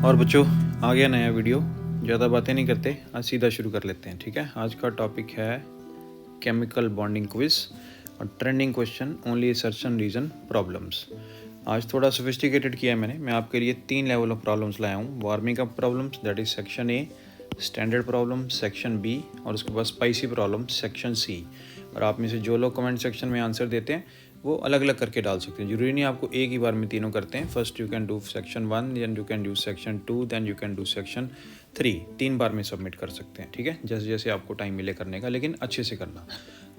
और बच्चों, आ गया नया वीडियो। ज़्यादा बातें नहीं करते, आज सीधा शुरू कर लेते हैं। ठीक है, आज का टॉपिक है केमिकल बॉन्डिंग क्विज और trending question only assertion reason problems. आज थोड़ा सोफिस्टिकेटेड किया है मैं आपके लिए 3 लेवल ऑफ प्रॉब्लम्स लाया हूँ। Warming up problems that is section A, standard problem section B और उसके बाद स्पाइसी प्रॉब्लम सेक्शन सी। और आप में से जो लोग कमेंट सेक्शन में आंसर देते हैं वो अलग अलग करके डाल सकते हैं, जरूरी नहीं आपको एक ही बार में तीनों करते हैं। First you can do section 1, then you can do section 2, then you can do section 3। 3 बार में सबमिट कर सकते हैं। ठीक है, जैसे जैसे आपको टाइम मिले करने का, लेकिन अच्छे से करना।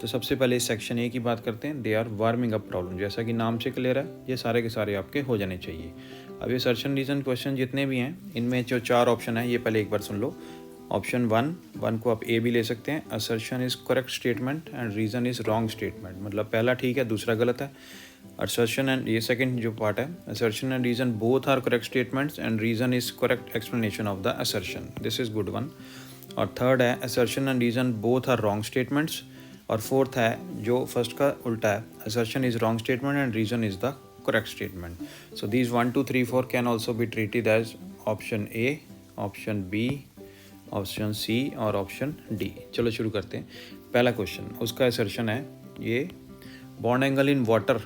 तो सबसे पहले सेक्शन ए की बात करते हैं। They are warming up problem. जैसा कि नाम से क्लियर है, ये सारे के सारे आपके हो जाने चाहिए। अब ये सर्चन रीजन क्वेश्चन जितने भी हैं, इनमें जो 4 ऑप्शन है ये पहले एक बार सुन लो। ऑप्शन 1 को आप ए भी ले सकते हैं। Assertion is correct statement and reason is wrong statement, मतलब पहला ठीक है दूसरा गलत है। असर्शन एंड ये सेकंड जो पार्ट है, assertion and reason both are correct statements and reason is correct explanation of the assertion, this is good one. और थर्ड है assertion and reason both are wrong statements. और fourth है जो first का उल्टा है, assertion is wrong statement and reason is the correct statement. So these 1 2 3 4 can also be treated as option A, option B, option C और option D. चलो शुरू करते हैं। पहला क्वेश्चन, उसका असर्शन है ये, bond angle in water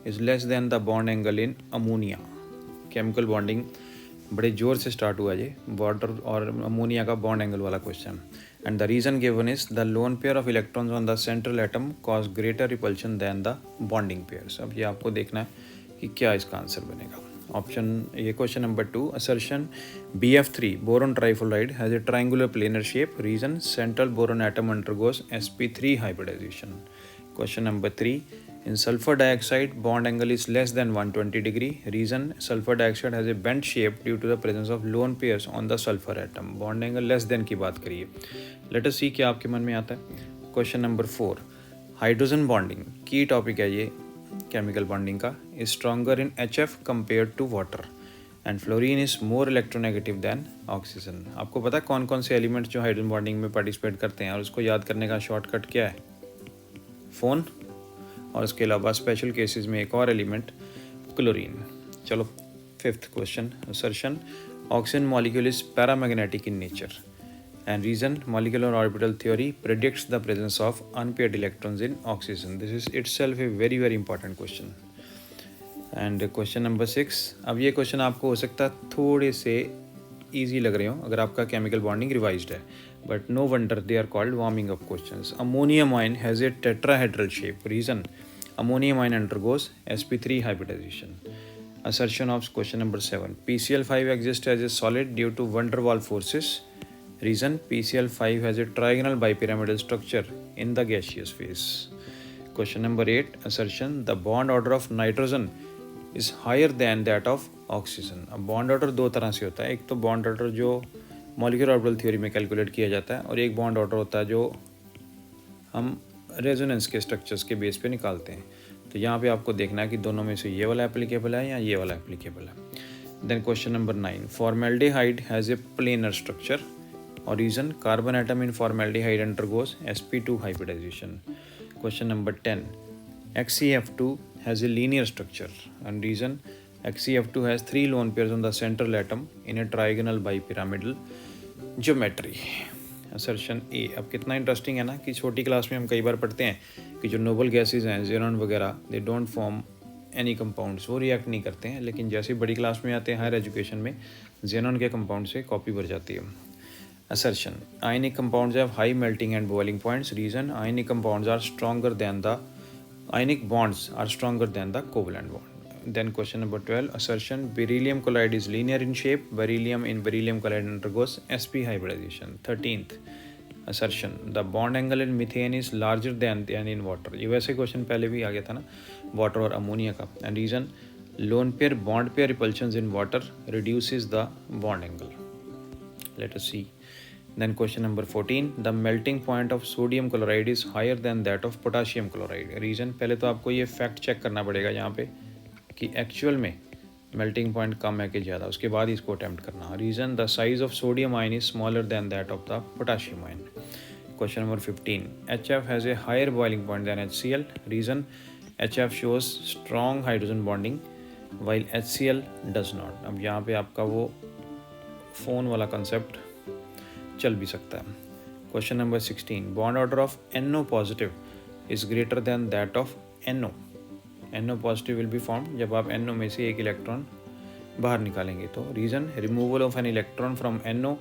is less than the bond angle in ammonia. Chemical bonding बड़े जोर से स्टार्ट हुआ ये वाटर और अमोनिया का बॉन्ड एंगल वाला question. And the reason given is the lone pair of electrons on the central atom cause greater repulsion than the bonding pairs. अब ये आपको देखना है कि क्या इसका आंसर बनेगा। ऑप्शन ये question number 2, assertion BF3 boron trifluoride has a triangular planar shape. Reason, central boron atom undergoes sp3 hybridization. Question number 3, in sulfur dioxide bond angle is less than 120 degree. Reason, sulfur dioxide has a bent shape due to the presence of lone pairs on the sulfur atom. Bond angle less than की बात करिए। Let us see क्या आपके मन में आता है। Question number 4, hydrogen bonding की टॉपिक है ये केमिकल बॉन्डिंग का, is stronger in HF compare to water and fluorine is more electronegative than oxygen. आपको पता है कौन कौन से एलिमेंट्स जो हाइड्रोजन बॉन्डिंग में पार्टिसिपेट करते हैं, और उसको याद करने का शॉर्टकट क्या है, फ़ोन। और उसके अलावा स्पेशल केसेस में एक और एलिमेंट क्लोरीन। चलो 5th question, assertion oxygen molecule is paramagnetic in nature and reason, molecular orbital theory predicts the presence of unpaired electrons in oxygen. This is itself a very very important question. And question number 6, अब ये question आपको हो सकता है थोड़े से easy लग रहे हो अगर आपका केमिकल बॉन्डिंग रिवाइज्ड है, but no wonder they are called warming up questions. Ammonium ion has a tetrahedral shape. Reason, ammonium ion undergoes sp3 hybridization. Assertion of question number 7, PCl5 exists as a solid due to van der Waals forces. Reason, PCl5 has a trigonal bipyramidal structure in the gaseous phase. Question number 8, assertion the bond order of nitrogen is higher than that of oxygen. अब bond order 2 तरह से होता है, एक तो bond order जो molecular orbital theory में calculate किया जाता है, और एक बॉन्ड ऑर्डर होता है जो हम रेजोनेंस के स्ट्रक्चर्स के बेस पे निकालते हैं। तो यहाँ पे आपको देखना है कि दोनों में से ये वाला एप्लीकेबल है या ये वाला एप्लीकेबल है। Then question number 9, formaldehyde has a planar structure और reason, carbon atom in formaldehyde undergoes sp2 hybridization. Question number 10, XeF2 has a linear structure and reason, XeF2 has 3 lone pairs on the central atom in a trigonal bipyramidal geometry. Assertion A. अब कितना interesting है ना कि छोटी class में हम कई बार पढ़ते हैं कि जो नोबल गैसेज हैं, ज़ेनॉन वगैरह, they don't form any compounds, वो रिएक्ट नहीं करते हैं, लेकिन जैसे बड़ी क्लास में आते हैं हायर एजुकेशन में, ज़ेनॉन के कंपाउंड से कॉपी भर जाती है। Assertion, ionic compounds have high melting and boiling points. Reason, ionic bonds are stronger than the covalent bond. Then question number 12, assertion beryllium chloride is linear in shape. Beryllium in beryllium chloride undergoes sp hybridization. 13th, assertion the bond angle in methane is larger than in water. ये वैसे question पहले भी आ गया था ना, water और ammonia का। And reason, lone pair bond pair repulsions in water reduces the bond angle. Let us see. Then question number 14, the melting point of sodium chloride is higher than that of potassium chloride. Reason, पहले तो आपको ये fact check करना पड़ेगा यहाँ पे कि actual में मेल्टिंग पॉइंट कम है कि ज़्यादा, उसके बाद इसको अटैम्प्ट करना। Reason, the size of sodium ion is smaller than that of the potassium ion. Question number 15, HF has a higher boiling point than HCl. Reason, HF shows strong hydrogen bonding while HCl does not. अब यहाँ पे आपका वो phone वाला concept चल भी सकता है। Question number 16, bond order of NO positive is greater than that of NO। NO positive will be form जब आप NO में से एक इलेक्ट्रॉन बाहर निकालेंगे। तो reason, removal of an electron from NO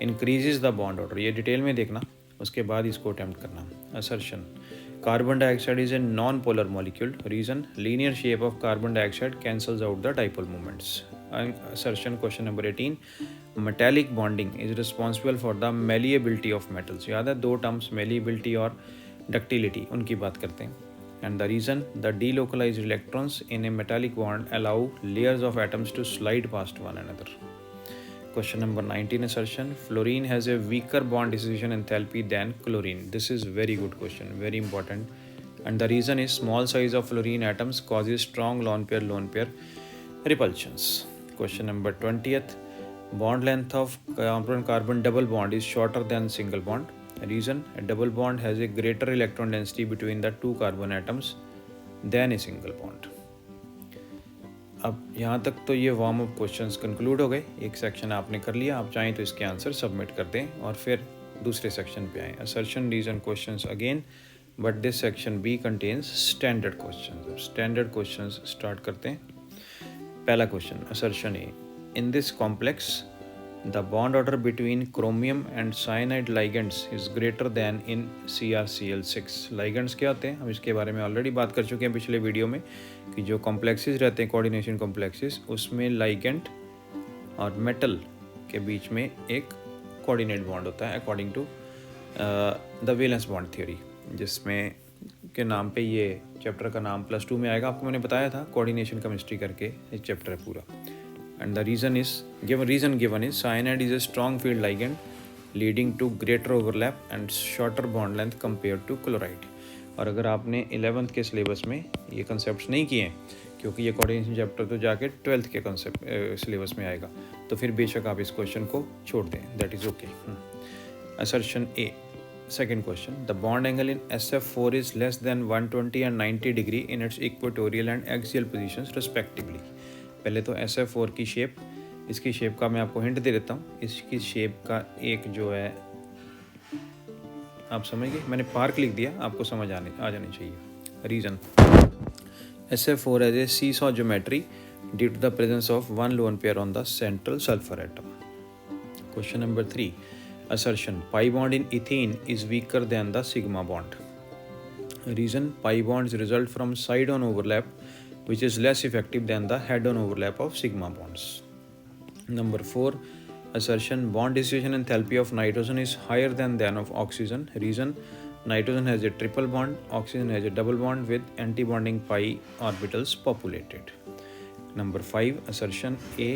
increases the bond order. ये detail में देखना, उसके बाद इसको अटैम्प्ट करना। Assertion, carbon dioxide is a non polar molecule. Reason, linear shape of carbon dioxide cancels out the dipole moments. Assertion question number 18, metallic bonding is responsible for the malleability of metals। याद है दो terms malleability और ductility, उनकी बात करते हैं। And the reason, the delocalized electrons in a metallic bond allow layers of atoms to slide past one another। Question number 19, assertion, fluorine has a weaker bond dissociation enthalpy than chlorine। This is very good question, very important, and the reason is small size of fluorine atoms causes strong lone pair repulsions। Question number 20th, bond length of carbon-carbon double bond is shorter than single bond। Reason, a double bond has a greater electron density between the two carbon atoms than a single bond। अब यहाँ तक तो ये warm up questions conclude हो गए। एक section आपने कर लिया, आप चाहें तो इसके आंसर सबमिट कर दें और फिर दूसरे सेक्शन पे आएँ। Assertion, reason questions again, but this section B contains standard questions. Standard questions start करते हैं। पहला question, assertion A, in this complex the bond order between chromium and cyanide ligands is greater than in CrCl6। Ligands क्या होते हैं, हम इसके बारे में ऑलरेडी बात कर चुके हैं पिछले वीडियो में कि जो कॉम्प्लेक्सेस रहते हैं कोऑर्डिनेशन कॉम्प्लेक्सेस, उसमें लाइगेंड और मेटल के बीच में एक कोऑर्डिनेट बॉन्ड होता है according to the valence bond theory, जिसमें के नाम पे ये चैप्टर का नाम +2 में आएगा। आपको मैंने बताया था कोऑर्डिनेशन केमिस्ट्री करके एक चैप्टर है पूरा। And the reason given is cyanide is a strong field ligand leading to greater overlap and shorter bond length compare to chloride. और अगर आपने 11th के सिलेबस में ये कंसेप्ट नहीं किए हैं, क्योंकि ये कोऑर्डिनेशन चैप्टर तो जाके 12th के कंसेप्ट सिलेबस में आएगा, तो फिर बेशक आप इस क्वेश्चन को छोड़ दें, that is okay. Assertion A, second question, the bond angle in SF4 is less than 120 and 90 degree in its equatorial and axial positions respectively। पहले तो SF4 की शेप, इसकी शेप का मैं आपको हिंट दे देता हूँ। इसकी शेप का एक जो है, आप समझ गए, मैंने पार्क लिख दिया, आपको समझ आ जानी चाहिए। Reason, SF4 has a seesaw geometry due to the presence of one lone pair on the central sulfur atom। Question number 3, assertion, pi bond in ethene is weaker than the sigma bond। Reason, pi bonds result from side-on overlap which is less effective than the head-on overlap of sigma bonds। Number 4, assertion, bond dissociation enthalpy of nitrogen is higher than of oxygen। Reason, nitrogen has a triple bond, oxygen has a double bond with antibonding pi orbitals populated। Number 5, assertion A,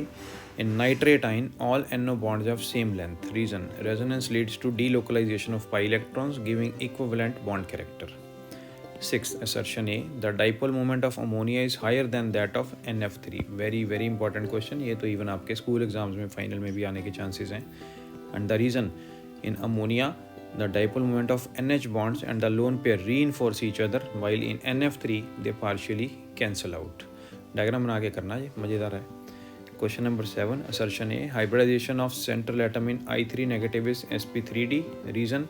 in nitrate ion all NO bonds have same length। Reason, resonance leads to delocalization of pi electrons giving equivalent bond character। 6, assertion A, the dipole moment of ammonia is higher than that of NF3। very important question, ये तो even आपके school exams में final में भी आने के chances हैं। And the reason, in ammonia the dipole moment of NH bonds and the lone pair reinforce each other while in NF3 they partially cancel out। Diagram बना के करना, ये मज़ेदार है। Question number 7, assertion A, hybridisation of central atom in I3 negative is sp3d। Reason,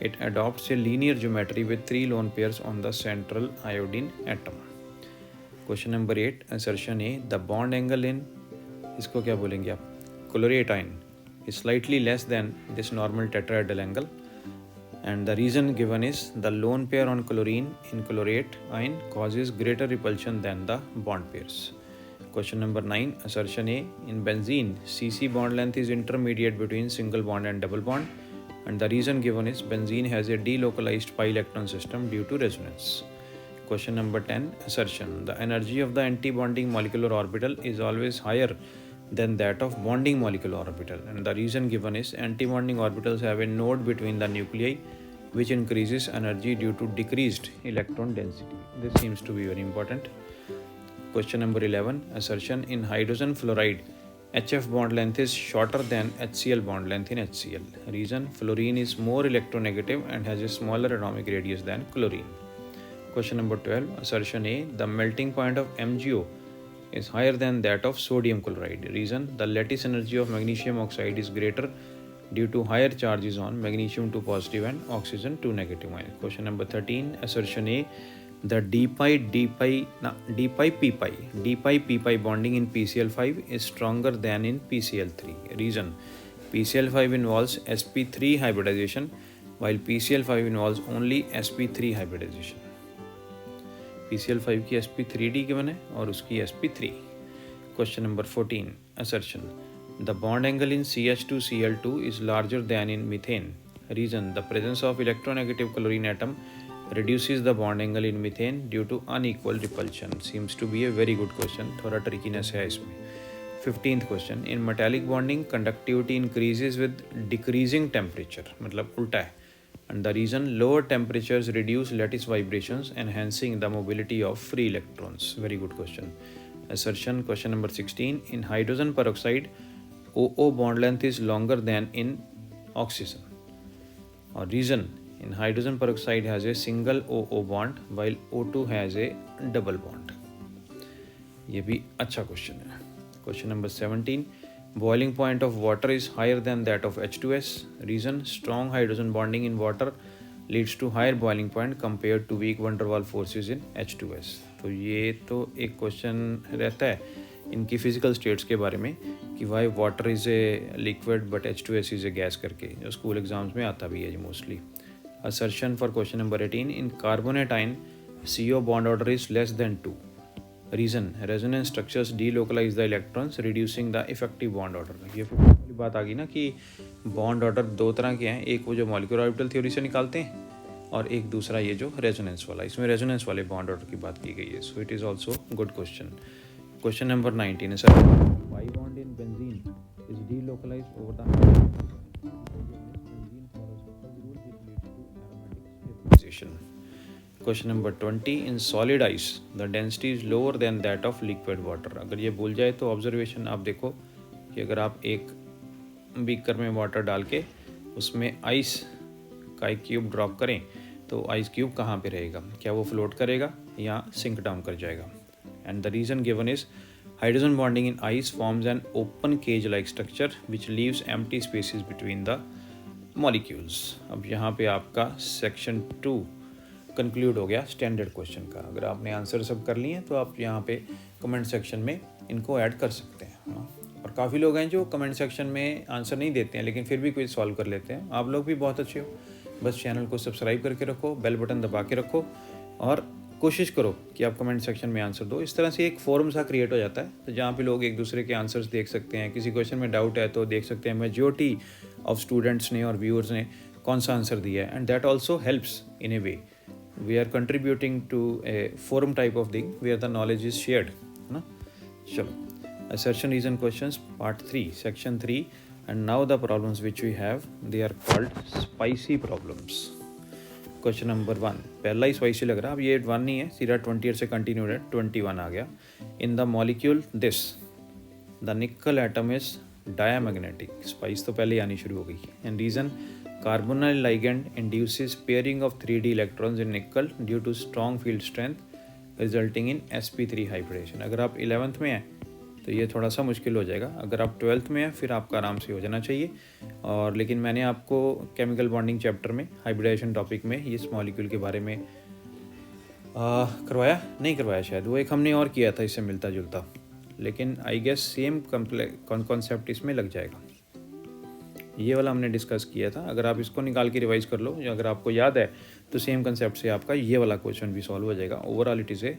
it adopts a linear geometry with 3 lone pairs on the central iodine atom। Question number 8, assertion A, the bond angle इन, इसको क्या बोलेंगे आप, chlorate ion is slightly less than this normal tetrahedral angle. And the reason given is the lone pair on chlorine in chlorate ion causes greater repulsion than the bond pairs। Question number 9, assertion A, in benzene CC bond length is intermediate between single bond and double bond, and the reason given is benzene has a delocalized pi electron system due to resonance। Question number 10, assertion, the energy of the anti-bonding molecular orbital is always higher than that of bonding molecular orbital, and the reason given is anti-bonding orbitals have a node between the nuclei which increases energy due to decreased electron density। This seems to be very important। Question number 11, assertion, in hydrogen fluoride HF bond length is shorter than HCl bond length in HCl। Reason, fluorine is more electronegative and has a smaller atomic radius than chlorine। Question number 12, assertion A, the melting point of MgO is higher than that of sodium chloride. Reason: the lattice energy of magnesium oxide is greater due to higher charges on magnesium 2 positive and oxygen 2 negative ion. Question number 13. Assertion A: the d pi p pi bonding in PCl5 is stronger than in PCl3. Reason: PCl5 involves sp3 hybridization while PCl5 involves only sp3 hybridization. PCl5 की sp3d given है और उसकी sp3. Question number 14. Assertion: the bond angle in CH2Cl2 is larger than in methane. Reason: the presence of electronegative chlorine atom reduces the bond angle in methane due to unequal repulsion. Seems to be a very good question. थोड़ा trickiness है इसमें. 15th question. In metallic bonding, conductivity increases with decreasing temperature. मतलब उल्टा है. And the reason: lower temperatures reduce lattice vibrations, enhancing the mobility of free electrons. Very good question. Assertion. Question number 16. In hydrogen peroxide, OO bond length is longer than in oxygen. Or reason: in hydrogen peroxide has a single OO bond while O2 has a double bond. ये भी अच्छा question है. Question number 17. Boiling point of water is higher than that of H2S. Reason: strong hydrogen bonding in water leads to higher boiling point compared to weak van der Waals forces in H2S. तो ये तो एक question रहता है इनकी physical states के बारे में कि Y water is a liquid but H2S is a gas करके, जो स्कूल एग्जाम्स में आता भी है जी mostly. Assertion for question number 18. In carbonate ion, CO bond order is less than 2. Reason: resonance structures delocalize the electrons, reducing the effective bond order. ये फिर बात आ गई ना कि बॉन्ड ऑर्डर दो तरह के हैं, एक वो जो मॉलिक्यूलर ऑर्बिटल थ्योरी से निकालते हैं और एक दूसरा ये जो रेजोनेंस वाला. इसमें रेजोनेंस वाले बॉन्ड ऑर्डर की बात की गई है. So it is also good question. Question number 19 है sir. Pi bond in benzene is delocalized over the benzene. Question number 20. In solid ice, the density is lower than that of liquid water. अगर ये भूल जाए तो observation आप देखो कि अगर आप एक बीकर में वाटर डाल के उसमें आइस का एक क्यूब ड्रॉप करें तो आइस क्यूब कहाँ पे रहेगा? क्या वो फ्लोट करेगा या सिंक डाउन कर जाएगा? And the reason given is hydrogen bonding in ice forms an open cage like structure which leaves empty spaces between the molecules. अब यहाँ पे आपका सेक्शन 2 कंक्लूड हो गया स्टैंडर्ड क्वेश्चन का. अगर आपने आंसर सब कर लिए हैं तो आप यहाँ पे कमेंट सेक्शन में इनको ऐड कर सकते हैं. और काफ़ी लोग हैं जो कमेंट सेक्शन में आंसर नहीं देते हैं लेकिन फिर भी क्विज सॉल्व कर लेते हैं. आप लोग भी बहुत अच्छे हो. बस चैनल को सब्सक्राइब करके रखो, बेल बटन दबा के रखो और कोशिश करो कि आप कमेंट सेक्शन में आंसर दो. इस तरह से एक फोरम सा क्रिएट हो जाता है तो जहाँ पे लोग एक दूसरे के आंसर्स देख सकते हैं. किसी क्वेश्चन में डाउट है तो देख सकते हैं मेजॉरिटी ऑफ स्टूडेंट्स ने और व्यूअर्स ने कौन सा आंसर दिया है. And that also helps in A way. We are contributing to a forum type of thing where the knowledge is shared. ना चलो. Assertion reason questions part 3 section 3 and now the problems which we have, they are called spicy problems. Question number 1. पहला ही spicy लग रहा है. अब ये 1 नहीं है, सीधा 28 से कंटिन्यूड है, 21 आ गया. In the molecule this, the nickel atom is diamagnetic. Spice तो पहले ही आनी शुरू हो गई. And reason: carbonyl ligand induces pairing of 3d electrons in nickel due to strong field strength resulting in sp3 hybridization. अगर आप 11th में हैं तो ये थोड़ा सा मुश्किल हो जाएगा. अगर आप 12th में हैं फिर आपका आराम से हो जाना चाहिए. और लेकिन मैंने आपको केमिकल बॉन्डिंग चैप्टर में हाइब्रिडाइजेशन टॉपिक में इस मॉलिक्यूल के बारे में करवाया नहीं करवाया शायद. वो एक हमने और किया था इससे मिलता जुलता, लेकिन आई गेस सेम कॉन्सेप्ट इसमें लग जाएगा. ये वाला हमने डिस्कस किया था. अगर आप इसको निकाल के रिवाइज कर लो या अगर आपको याद है तो सेम कंसेप्ट से आपका ये वाला क्वेश्चन भी सॉल्व हो जाएगा. Overall it is a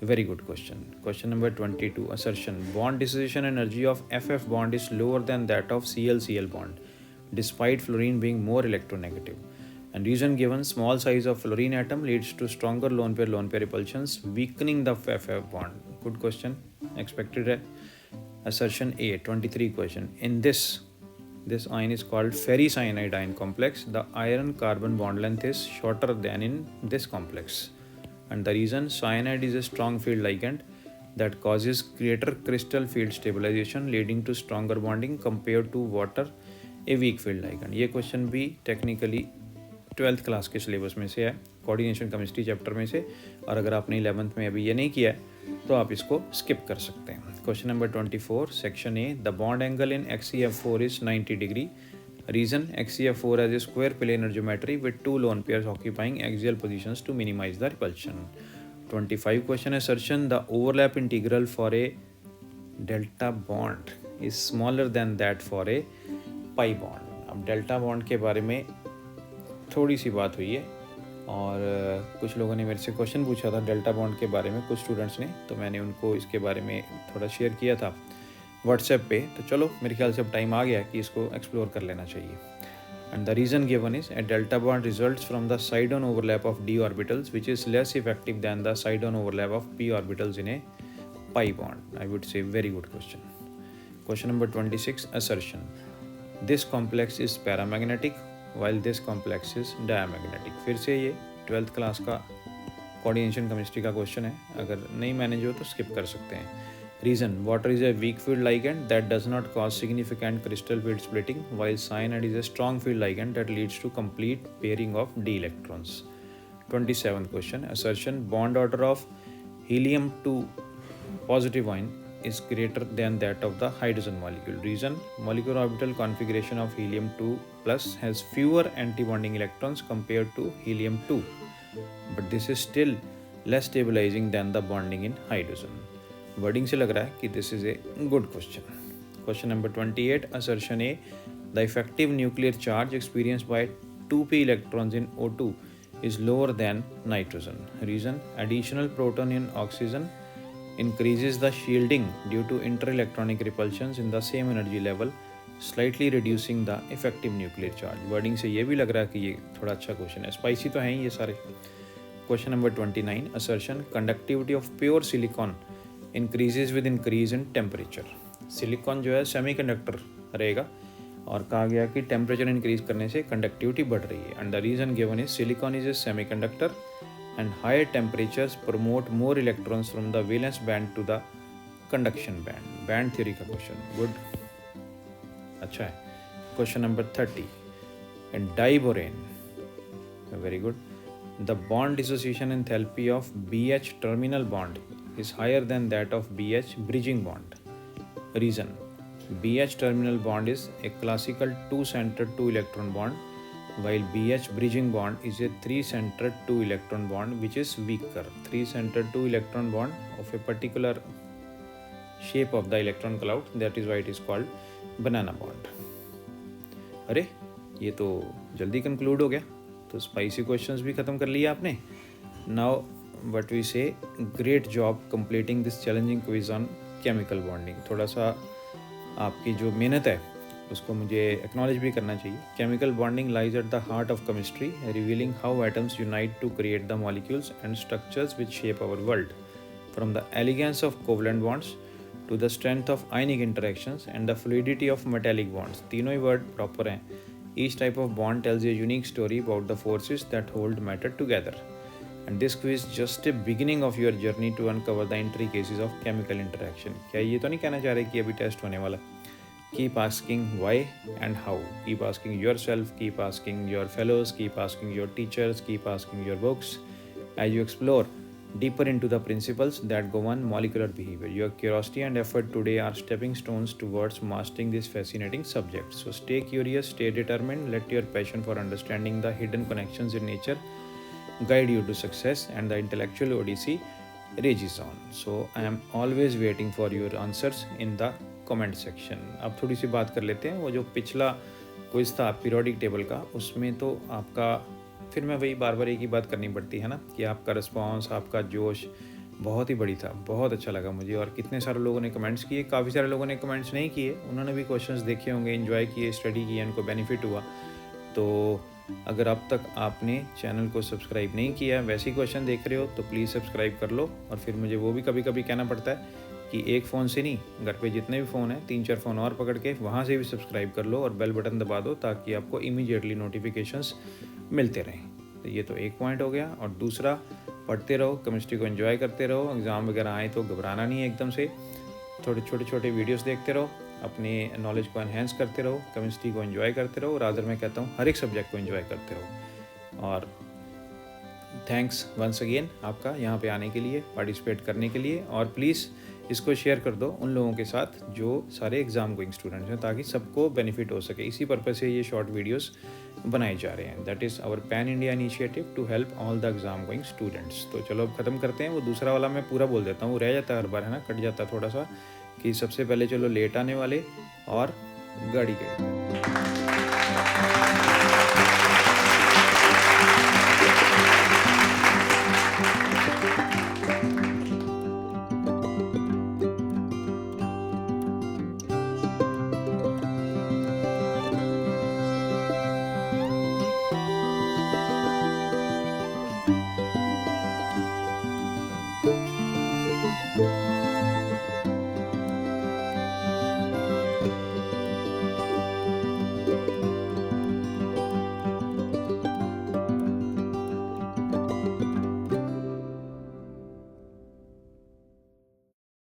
very good question. Question number 22. Assertion: bond dissociation energy of FF bond is lower than that of CL bond despite fluorine being more electronegative. And reason given: small size of fluorine atom leads to stronger lone pair repulsions weakening the FF bond. Good question, expected है. Assertion A. 23 question. In this ion is called ferricyanide ion complex. The iron carbon bond length is shorter than in this complex. And the reason: cyanide is a strong field ligand that causes greater crystal field stabilization leading to stronger bonding compared to water, a weak field ligand. ये question भी technically 12th class के syllabus में से है. Coordination chemistry chapter में से, और अगर आपने 11th में अभी ये नहीं किया है तो आप इसको स्किप कर सकते हैं। Question number 24, section A, the bond angle in XeF4 is 90 degree. Reason, XeF4 has a square planar geometry with two lone pairs occupying axial positions to minimize the repulsion. 25 question, assertion, the overlap integral for a delta bond is smaller than that for a pi bond. अब delta bond के बारे में थोड़ी सी बात हुई है और कुछ लोगों ने मेरे से क्वेश्चन पूछा था डेल्टा बॉन्ड के बारे में, कुछ स्टूडेंट्स ने, तो मैंने उनको इसके बारे में थोड़ा शेयर किया था व्हाट्सएप पे। तो चलो मेरे ख्याल से अब टाइम आ गया कि इसको एक्सप्लोर कर लेना चाहिए। And the reason given is, a delta bond results from the side on overlap of d orbitals which is less effective than the side on overlap of p orbitals in a pi bond. I would say very good question. Question number 26, assertion, this complex is paramagnetic while this complex is diamagnetic. फिर से ये 12th class का coordination chemistry का question है, अगर नहीं manage हो तो स्किप कर सकते हैं। Reason, water is a weak field ligand that does not cause significant crystal field splitting, while cyanide is a strong field ligand that leads to complete pairing of d electrons. 27th question, assertion, bond order of helium-2 positive ion is greater than that of the hydrogen molecule. Reason, molecular orbital configuration of helium-2 plus has fewer antibonding electrons compared to helium-2, but this is still less stabilizing than the bonding in hydrogen. Wording से लग रहा है कि this is a good question. Question number 28, assertion A, the effective nuclear charge experienced by 2p electrons in O2 is lower than nitrogen. Reason, additional proton in oxygen increases the shielding due to inter-electronic repulsions in the same energy level, slightly reducing the effective nuclear charge. Wording से ये भी लग रहा है कि ये थोड़ा अच्छा क्वेश्चन है, स्पाइसी तो हैं ही ये सारे। Question number 29, assertion, conductivity of pure silicon increases with increase in temperature. Silicon जो है सेमीकंडक्टर रहेगा और कहा गया कि टेम्परेचर इंक्रीज करने से कंडक्टिविटी बढ़ रही है। And the reason given is, silicon is a semiconductor and higher temperatures promote more electrons from the valence band to the conduction band. Band theory का क्वेश्चन, गुड, अच्छा है। Question number 30, and diborane, very good, the bond dissociation enthalpy of BH terminal bond is higher than that of BH bridging bond. Reason, BH terminal bond is a classical 2-centered 2-electron bond, while BH bridging bond is a 3-centered 2-electron bond which is weaker. 3-centered 2-electron bond of a particular shape of the electron cloud, that is why it is called banana bond. अरे ये तो जल्दी conclude हो गया, तो spicy questions भी ख़त्म कर लिए आपने। Now what we say, great job completing this challenging quiz on chemical bonding. थोड़ा सा आपकी जो मेहनत है उसको मुझे एक्नॉलेज भी करना चाहिए। chemical bonding lies at the heart of chemistry, revealing how atoms unite to create the molecules and structures which shape our world. From the elegance of covalent bonds to the strength of ionic interactions and the fluidity of metallic bonds. तीनों ही word proper हैं। Each type of bond tells a unique story about the forces that hold matter together. And this quiz just a beginning of your journey to uncover the intricacies of chemical interaction. क्या ये तो नहीं कहना चाह रहे कि अभी test होने वाला? Keep asking why and how. Keep asking yourself, keep asking your fellows, keep asking your teachers, keep asking your books as you explore deeper into the principles that govern molecular behavior. Your curiosity and effort today are stepping stones towards mastering this fascinating subject. So stay curious, stay determined, let your passion for understanding the hidden connections in nature guide you to success, and the intellectual odyssey rages on. So I am always waiting for your answers in the comment section. अब थोड़ी सी बात कर लेते हैं, वो जो पिछला quiz था पीरियोडिक टेबल का, उसमें तो आपका, फिर मैं वही बार बार एक ही बात करनी पड़ती है ना, कि आपका रिस्पॉन्स, आपका जोश बहुत ही बड़ी था, बहुत अच्छा लगा मुझे। और कितने सारे लोगों ने कमेंट्स किए, काफ़ी सारे लोगों ने कमेंट्स नहीं किए, उन्होंने भी क्वेश्चंस देखे होंगे, एंजॉय किए, स्टडी किए, उनको बेनिफिट हुआ। तो अगर अब तक आपने चैनल को सब्सक्राइब नहीं किया, वैसे ही क्वेश्चन देख रहे हो, तो प्लीज़ सब्सक्राइब कर लो। और फिर मुझे वो भी कभी कभी कहना पड़ता है कि एक फ़ोन से नहीं, घर पे जितने भी फ़ोन हैं 3-4 फ़ोन और पकड़ के वहाँ से भी सब्सक्राइब कर लो और बेल बटन दबा दो, ताकि आपको इमीडिएटली नोटिफिकेशंस मिलते रहें। तो ये तो एक पॉइंट हो गया। और दूसरा, पढ़ते रहो, केमिस्ट्री को एंजॉय करते रहो। एग्ज़ाम वगैरह आए तो घबराना नहीं है एकदम से, थोड़े छोटे वीडियोस देखते रहो, अपने नॉलेज को एनहेंस करते रहो, केमिस्ट्री को एंजॉय करते रहो। रादर मैं कहता हूँ हर एक सब्जेक्ट को एंजॉय करते रहो। और थैंक्स वंस अगेन आपका यहाँ पे आने के लिए, पार्टिसिपेट करने के लिए, और प्लीज़ इसको शेयर कर दो उन लोगों के साथ जो सारे एग्ज़ाम गोइंग स्टूडेंट्स हैं, ताकि सबको बेनिफिट हो सके। इसी पर्पज़ से ये शॉर्ट वीडियोस बनाए जा रहे हैं। That is our pan India initiative to help all the exam going students. तो चलो अब ख़त्म करते हैं। वो दूसरा वाला मैं पूरा बोल देता हूँ, वो रह जाता है हर बार, है ना, कट जाता है थोड़ा सा, कि सबसे पहले चलो लेट आने वाले और गाड़ी के